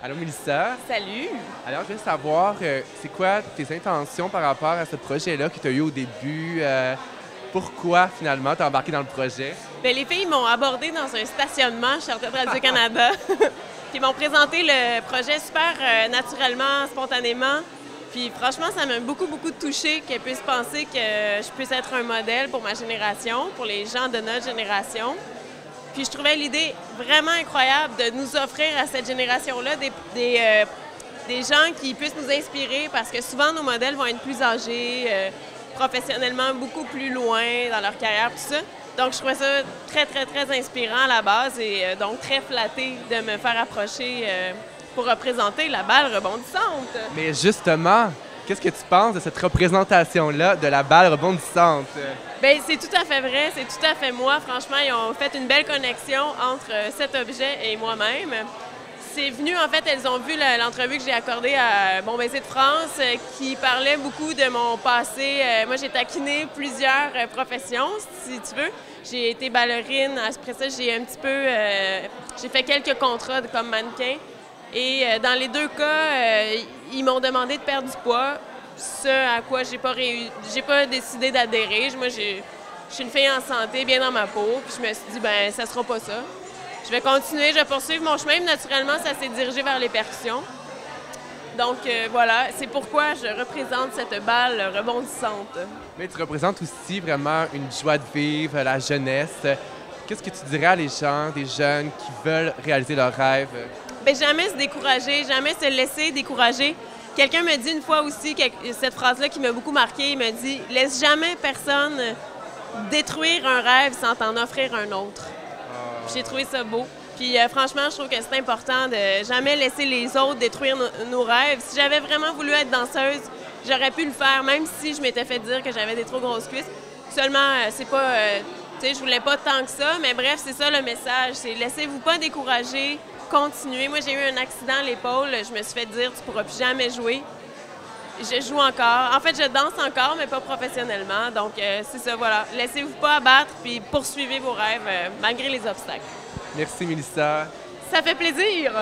Allô, Mélissa. Salut! Alors, je veux savoir, c'est quoi tes intentions par rapport à ce projet-là que tu as eu au début? Pourquoi, finalement, tu as embarqué dans le projet? Ben, les filles m'ont abordé dans un stationnement, je sortais de Radio-Canada. Puis ils m'ont présenté le projet super naturellement, spontanément. Puis franchement, ça m'a beaucoup, beaucoup touchée qu'elles puissent penser que je puisse être un modèle pour ma génération, pour les gens de notre génération. Puis je trouvais l'idée vraiment incroyable de nous offrir à cette génération-là des gens qui puissent nous inspirer parce que souvent nos modèles vont être plus âgés, professionnellement beaucoup plus loin dans leur carrière, tout ça. Donc je trouvais ça très, très, très inspirant à la base et donc très flattée de me faire approcher pour représenter la balle rebondissante. Mais justement, qu'est-ce que tu penses de cette représentation-là de la balle rebondissante? Bien, c'est tout à fait vrai, c'est tout à fait moi. Franchement, ils ont fait une belle connexion entre cet objet et moi-même. C'est venu, en fait, elles ont vu l'entrevue que j'ai accordée à Bon Baiser de France qui parlait beaucoup de mon passé. Moi, j'ai taquiné plusieurs professions, si tu veux. J'ai été ballerine. Après ça, j'ai fait quelques contrats comme mannequin. Et dans les deux cas, ils m'ont demandé de perdre du poids, ce à quoi j'ai pas décidé d'adhérer. Moi, je suis une fille en santé, bien dans ma peau, puis je me suis dit, ben ça sera pas ça. Je vais continuer, je vais poursuivre mon chemin, mais naturellement, ça s'est dirigé vers les percussions. Donc voilà, c'est pourquoi je représente cette balle rebondissante. Mais tu représentes aussi vraiment une joie de vivre, la jeunesse. Qu'est-ce que tu dirais à les gens, des jeunes qui veulent réaliser leurs rêves? Bien, jamais se décourager, jamais se laisser décourager. Quelqu'un me dit une fois aussi cette phrase-là qui m'a beaucoup marquée, il me dit « Laisse jamais personne détruire un rêve sans t'en offrir un autre. » J'ai trouvé ça beau. Puis franchement, je trouve que c'est important de jamais laisser les autres détruire nos rêves. Si j'avais vraiment voulu être danseuse, j'aurais pu le faire, même si je m'étais fait dire que j'avais des trop grosses cuisses. Seulement, c'est pas... tu sais, je voulais pas tant que ça, mais bref, c'est ça le message. C'est laissez-vous pas décourager, continuez. Moi, j'ai eu un accident à l'épaule. Je me suis fait dire, tu pourras plus jamais jouer. Je joue encore. En fait, je danse encore, mais pas professionnellement. Donc, c'est ça, voilà. Laissez-vous pas abattre, puis poursuivez vos rêves, malgré les obstacles. Merci, Mélissa. Ça fait plaisir!